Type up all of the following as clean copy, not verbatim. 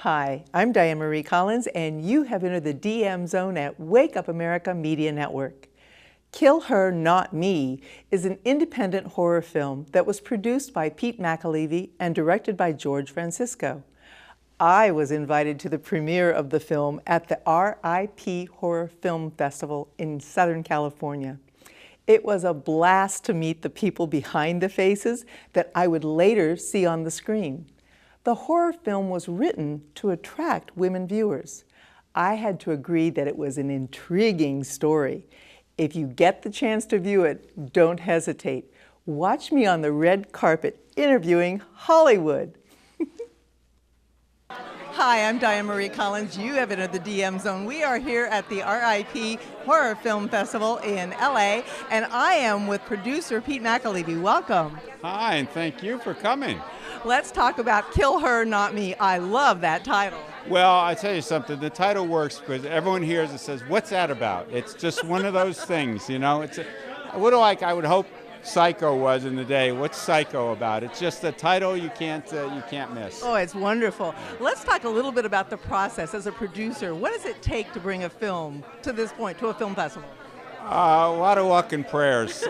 Hi, I'm Diane Marie Collins, and you have entered the DM Zone at Wake Up America Media Network. Kill Her, Not Me is an independent horror film that was produced by Pete McAlevey and directed by George Francisco. I was invited to the premiere of the film at the RIP Horror Film Festival in Southern California. It was a blast to meet the people behind the faces that I would later see on the screen. The horror film was written to attract women viewers. I had to agree that it was an intriguing story. If you get the chance to view it, don't hesitate. Watch me on the red carpet interviewing Hollywood. Hi, I'm Diane Marie Collins. You have entered the DM Zone. We are here at the RIP Horror Film Festival in LA, and I am with producer Pete McAlevey. Welcome. Hi, and thank you for coming. Let's talk about Kill Her, Not Me. I love that title. Well, I tell you something, the title works because everyone hears it says, what's that about? It's just one of those things, you know? It's I would hope Psycho was in the day. What's Psycho about? It's just a title you can't miss. Oh, it's wonderful. Let's talk a little bit about the process as a producer. What does it take to bring a film to this point, to a film festival? A lot of luck and prayers,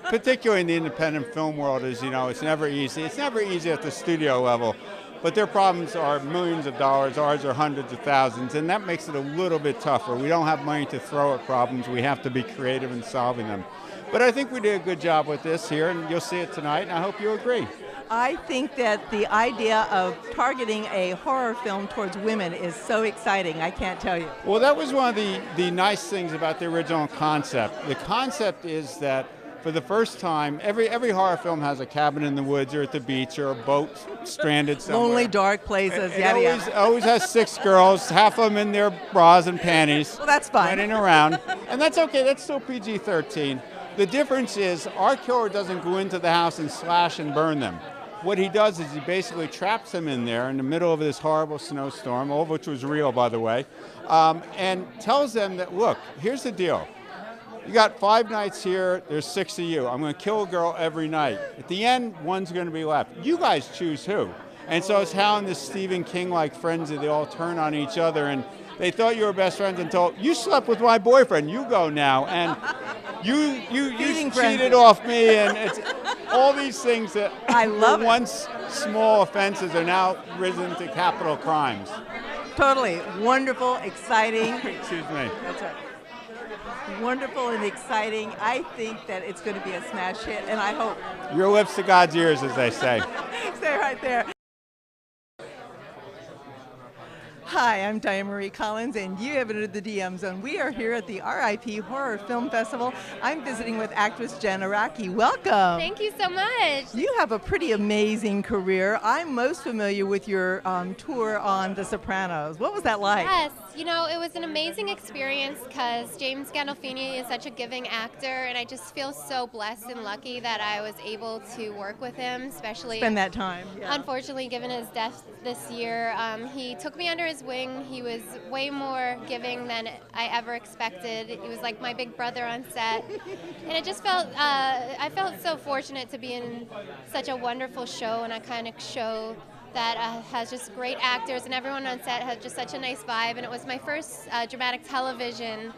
particularly in the independent film world. As you know, it's never easy. It's never easy at the studio level, but their problems are millions of dollars. Ours are hundreds of thousands, and that makes it a little bit tougher. We don't have money to throw at problems. We have to be creative in solving them. But I think we did a good job with this here, and you'll see it tonight, and I hope you agree. I think that the idea of targeting a horror film towards women is so exciting, I can't tell you. Well, that was one of the nice things about the original concept. The concept is that for the first time, every horror film has a cabin in the woods or at the beach or a boat stranded somewhere. Lonely, dark places, It always has 6 girls, half of them in their bras and panties. Well, that's fine. Running around. And that's okay, that's still PG-13. The difference is our killer doesn't go into the house and slash and burn them. What he does is he basically traps them in there in the middle of this horrible snowstorm, all of which was real, by the way, and tells them that, look, here's the deal. You got 5 nights here, there's 6 of you. I'm going to kill a girl every night. At the end, one's going to be left. You guys choose who. And so it's how in this Stephen King-like frenzy, they all turn on each other, and they thought you were best friends until you slept with my boyfriend, you go now, and you cheated off me, and it's all these things that were once small offenses are now risen to capital crimes. Totally. Wonderful, exciting. Excuse me. That's right. Wonderful and exciting. I think that it's going to be a smash hit, and I hope. Your lips to God's ears, as they say. Stay right there. Hi, I'm Diane Marie Collins, and you have entered the DM Zone. We are here at the RIP Horror Film Festival. I'm visiting with actress Jen Araki. Welcome. Thank you so much. You have a pretty amazing career. I'm most familiar with your tour on The Sopranos. What was that like? Yes, you know, it was an amazing experience because James Gandolfini is such a giving actor, and I just feel so blessed and lucky that I was able to work with him, especially spend that time. Yeah. Unfortunately, given his death this year, he took me under his wing. He was way more giving than I ever expected. He was like my big brother on set, and it just felt I felt so fortunate to be in such a wonderful show and a kind of show that has just great actors, and everyone on set had just such a nice vibe. And it was my first dramatic television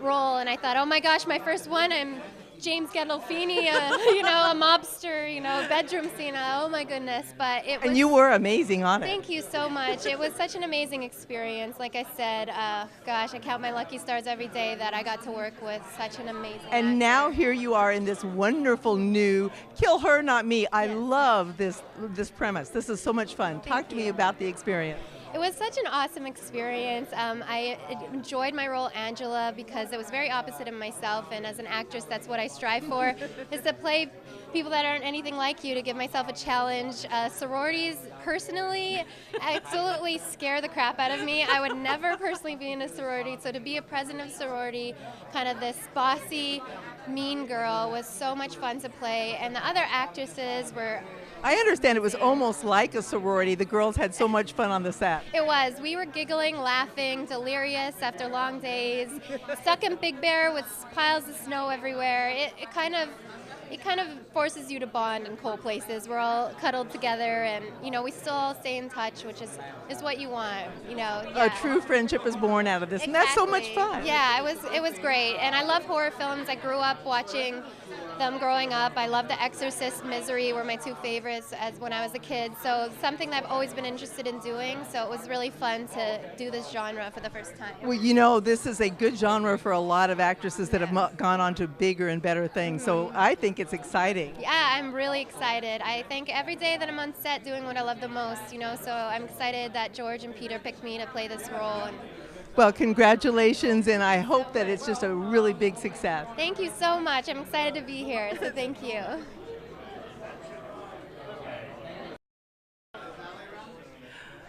role, and I thought, oh my gosh, my first one. I'm James Gandolfini, you know, a mobster, you know, bedroom scene. Oh my goodness! But it was. And you were amazing on it. Thank you so much. It was such an amazing experience. Like I said, gosh, I count my lucky stars every day that I got to work with such an amazing. And actor. now here you are in this wonderful new Kill Her, Not Me. I love this premise. This is so much fun. Talk to me about the experience. It was such an awesome experience. I enjoyed my role, Angela, because it was very opposite of myself, and as an actress, that's what I strive for, is to play people that aren't anything like you, to give myself a challenge. Sororities, personally, absolutely scare the crap out of me. I would never personally be in a sorority, so to be a president of a sorority, kind of this bossy, mean girl, was so much fun to play, and the other actresses were... I understand it was almost like a sorority. The girls had so much fun on the set. It was. We were giggling, laughing, delirious after long days, stuck in Big Bear with piles of snow everywhere. It kind of it kind of forces you to bond in cold places. We're all cuddled together, and we still all stay in touch, which is what you want. Yeah. A true friendship is born out of this, and that's so much fun. Yeah, it was great, and I love horror films. I grew up watching them growing up. I love The Exorcist, Misery were my two favorites as when I was a kid. So something that I've always been interested in doing. So it was really fun to do this genre for the first time. Well, this is a good genre for a lot of actresses that have gone on to bigger and better things. So I think it's exciting. Yeah, I'm really excited. I think every day that I'm on set doing what I love the most, so I'm excited that George and Peter picked me to play this role. Well, congratulations, and I hope that it's just a really big success. Thank you so much. I'm excited to be here, so thank you.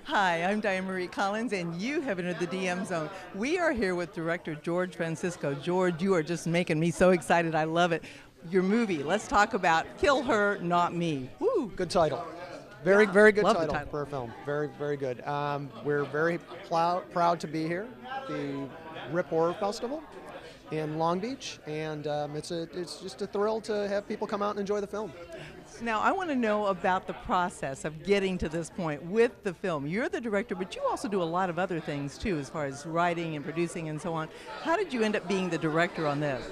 Hi, I'm Diane Marie Collins, and you have entered the DM Zone. We are here with director George Francisco. George, you are just making me so excited. I love it. Your movie, let's talk about Kill Her, Not Me. Woo! Good title. Very good Love title for a film. Very good. We're very proud to be here, the RIP Horror Festival in Long Beach, and it's just a thrill to have people come out and enjoy the film. Now, I want to know about the process of getting to this point with the film. You're the director, but you also do a lot of other things too, as far as writing and producing and so on. How did you end up being the director on this?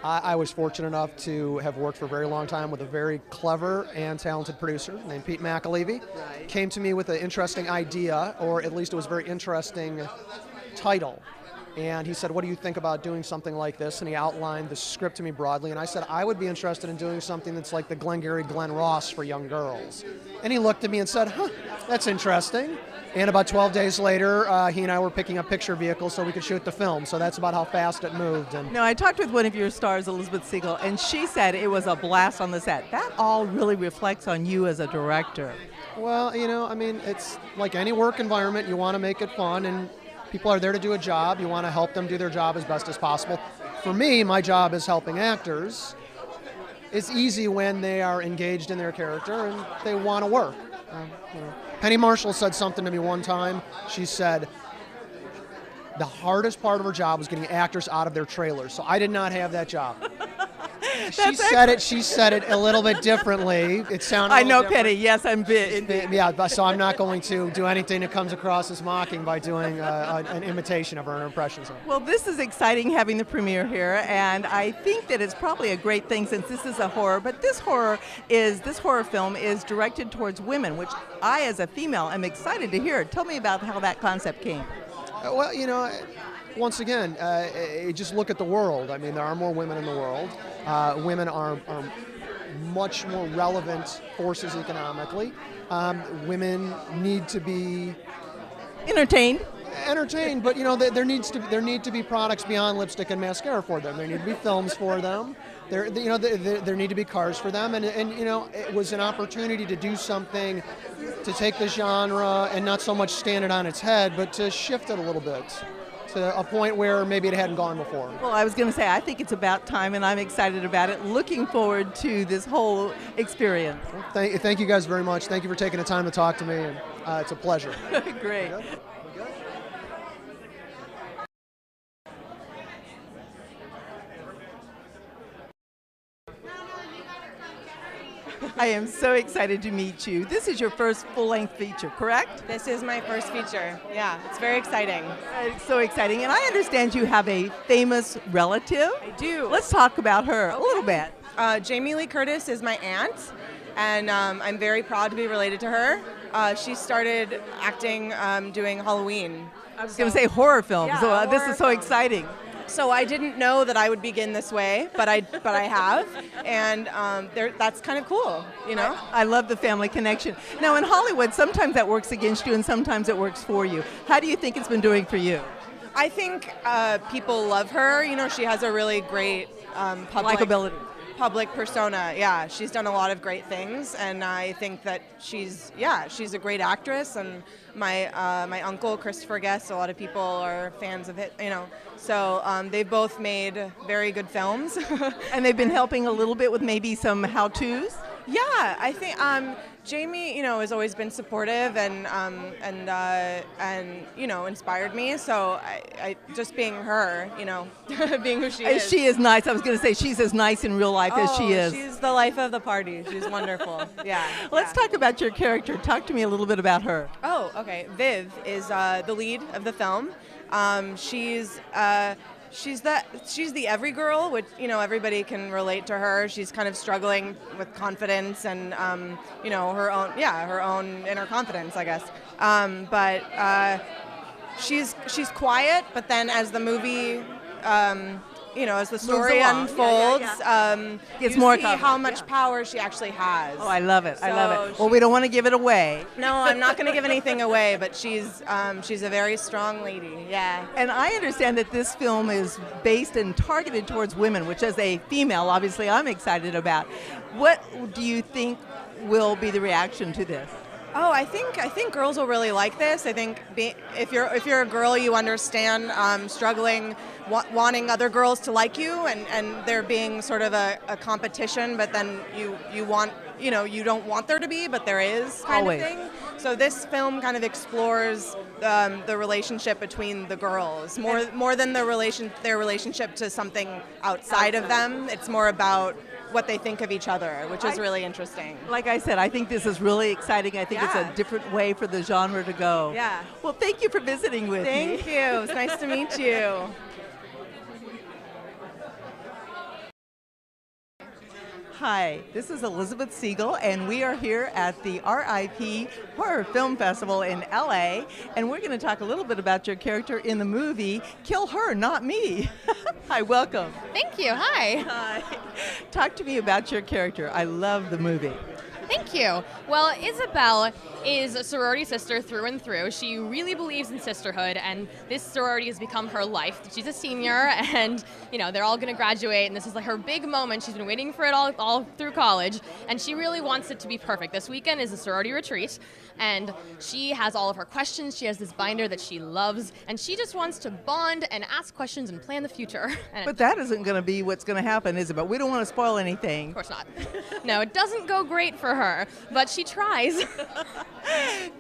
I was fortunate enough to have worked for a very long time with a very clever and talented producer named Pete McAlevey. Right. Came to me with an interesting idea, or at least it was a very interesting title. And he said, what do you think about doing something like this? And he outlined the script to me broadly. And I said, I would be interested in doing something that's like the Glengarry Glen Ross for young girls. And he looked at me and said, that's interesting. And about 12 days later, he and I were picking up picture vehicles so we could shoot the film. So that's about how fast it moved. And now, I talked with one of your stars, Elizabeth Siegel, and she said it was a blast on the set. That all really reflects on you as a director. well, it's like any work environment. You want to make it fun, and people are there to do a job. You want to help them do their job as best as possible. For me, my job is helping actors. It's easy when they are engaged in their character and they want to work. Penny Marshall said something to me one time. She said the hardest part of her job was getting actors out of their trailers. So I did not have that job. She said it a little bit differently. It sounded. I know, different. Penny. Yes, I'm big. Yeah, so I'm not going to do anything that comes across as mocking by doing an imitation of her, an impression of her. Well, this is exciting having the premiere here, and I think that it's probably a great thing since this is a horror. But this horror film is directed towards women, which I, as a female, am excited to hear. Tell me about how that concept came. Well, once again, just look at the world. I mean, there are more women in the world. Women are much more relevant forces economically. Women need to be Entertained. but there need to be products beyond lipstick and mascara for them. There need to be films for them. There need to be cars for them, and it was an opportunity to do something, to take the genre and not so much stand it on its head, but to shift it a little bit to a point where maybe it hadn't gone before. Well, I was going to say, I think it's about time, and I'm excited about it. Looking forward to this whole experience. Thank you guys very much. Thank you for taking the time to talk to me, and it's a pleasure. Great. I am so excited to meet you. This is your first full-length feature, correct? This is my first feature. Yeah, it's very exciting. It's so exciting. And I understand you have a famous relative. I do. Let's talk about her a little bit. Jamie Lee Curtis is my aunt, and I'm very proud to be related to her. She started acting doing Halloween. I was going to say horror films, Yeah, so this horror is so films. exciting. So I didn't know that I would begin this way, but I have, and that's kind of cool, I love the family connection. Now, in Hollywood, sometimes that works against you and sometimes it works for you. How do you think it's been doing for you? I think people love her. She has a really great public persona. Yeah, she's done a lot of great things, and I think that she's a great actress. And my uncle Christopher Guest, a lot of people are fans of it. So they've both made very good films. And they've been helping a little bit with maybe some how-tos? Yeah, I think Jamie, has always been supportive and inspired me. So I just being her, being who she is. She is nice. I was going to say she's as nice in real life as she is. She's the life of the party. She's wonderful. Yeah. Let's talk about your character. Talk to me a little bit about her. Oh, okay. Viv is the lead of the film. She's the every girl, which everybody can relate to her. She's kind of struggling with confidence and her own inner confidence, I guess. But she's quiet. But then as the movie as the story unfolds, Gets you more see confident. how much power she actually has. Oh, I love it. I love it. So Well, we don't want to give it away. No, I'm not going to give anything away, but she's a very strong lady. Yeah. And I understand that this film is based and targeted towards women, which as a female, obviously I'm excited about. What do you think will be the reaction to this? Oh, I think girls will really like this. I think if you're a girl, you understand struggling, wanting other girls to like you, and there being sort of a competition, but then you want you don't want there to be, but there is kind Always. of thing. So this film kind of explores the relationship between the girls more than their relationship to something outside of them. It's more about what they think of each other, which is really interesting. Like I said, I think this is really exciting. I think it's a different way for the genre to go. Yeah. Well, thank you for visiting with me. Thank you. It's nice to meet you. Hi, this is Elizabeth Siegel, and we are here at the RIP Horror Film Festival in LA, and we're going to talk a little bit about your character in the movie, Kill Her, Not Me. Hi, welcome. Thank you. Hi. Hi. Talk to me about your character. I love the movie. Thank you. Well, Isabel is a sorority sister through and through. She really believes in sisterhood, and this sorority has become her life. She's a senior, and they're all going to graduate, and this is like her big moment. She's been waiting for it all through college, and she really wants it to be perfect. This weekend is a sorority retreat, and she has all of her questions. She has this binder that she loves, and she just wants to bond and ask questions and plan the future. And But that isn't going to be what's going to happen, is it? But we don't want to spoil anything. of course not. No, it doesn't go great for her, but she tries.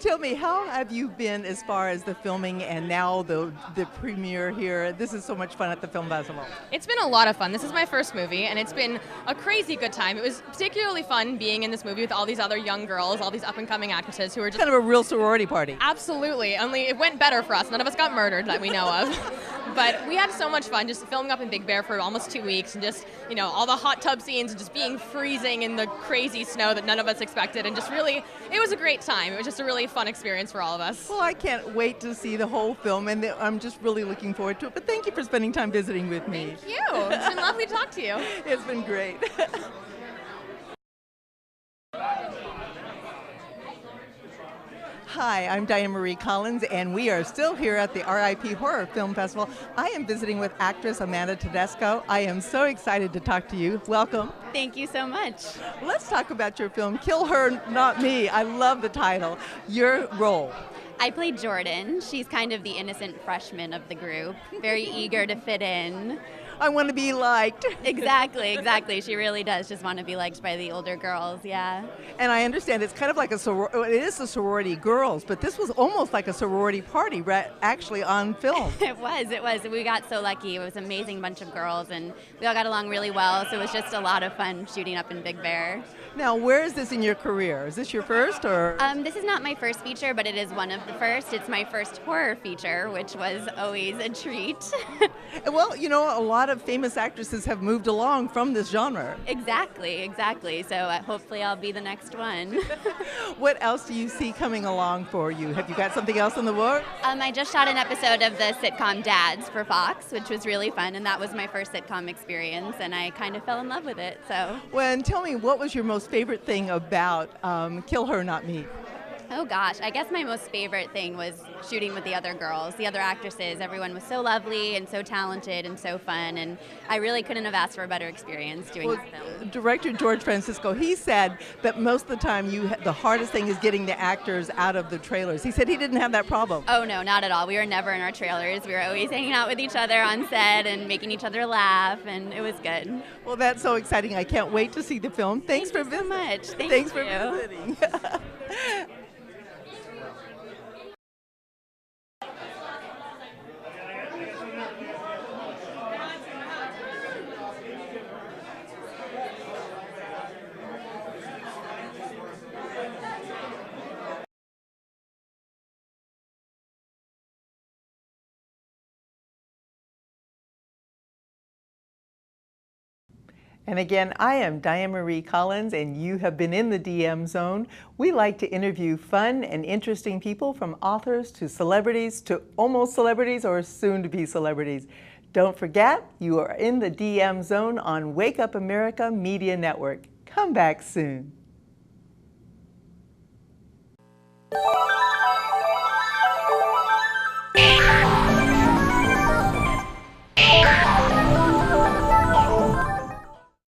Tell me, how have you been as far as the filming and now the premiere here? This is so much fun at the film festival. It's been a lot of fun. This is my first movie, and it's been a crazy good time. It was particularly fun being in this movie with all these other young girls, all these up-and-coming actresses who are just Kind of a real sorority party. absolutely, only it went better for us. None of us got murdered that we know of. But we had so much fun just filming up in Big Bear for almost 2 weeks, and just, all the hot tub scenes and just being freezing in the crazy snow that none of us expected, and just really, it was a great time. It was just a really fun experience for all of us. Well, I can't wait to see the whole film, and I'm just really looking forward to it. But thank you for spending time visiting with me. Thank you. It's been lovely to talk to you. It's been great. Hi, I'm Diane Marie Collins, and we are still here at the RIP Horror Film Festival. I am visiting with actress Amanda Tedesco. I am so excited to talk to you. Welcome. Thank you so much. Let's talk about your film, Kill Her, Not Me. I love the title. Your role. I played Jordan. She's kind of the innocent freshman of the group, very eager to fit in. I want to be liked. Exactly. She really does just want to be liked by the older girls, yeah. And I understand it's kind of like it is a sorority girls, but this was almost like a sorority party actually on film. It was. We got so lucky. It was an amazing bunch of girls, and we all got along really well, so it was just a lot of fun shooting up in Big Bear. Now, where is this in your career? Is this your first, or? This is not my first feature, but it is one of the first. It's my first horror feature, which was always a treat. Well, a lot of famous actresses have moved along from this genre. Exactly. So hopefully I'll be the next one. What else do you see coming along for you? Have you got something else in the works? I just shot an episode of the sitcom Dads for Fox, which was really fun, and that was my first sitcom experience, and I kind of fell in love with it. So. Well, and tell me, what was your most favorite thing about Kill Her, Not Me? Oh gosh, I guess my most favorite thing was shooting with the other girls, the other actresses. Everyone was so lovely and so talented and so fun, and I really couldn't have asked for a better experience doing this film. Director George Francisco, he said that most of the time the hardest thing is getting the actors out of the trailers. He said he didn't have that problem. Oh no, not at all. We were never in our trailers. We were always hanging out with each other on set and making each other laugh, and it was good. Well, that's so exciting. I can't wait to see the film. Thanks for Thank you so much. Thanks for visiting. And again, I am Diane Marie Collins, and you have been in the DM Zone. We like to interview fun and interesting people, from authors to celebrities to almost celebrities or soon-to-be celebrities. Don't forget, you are in the DM Zone on Wake Up America Media Network. Come back soon.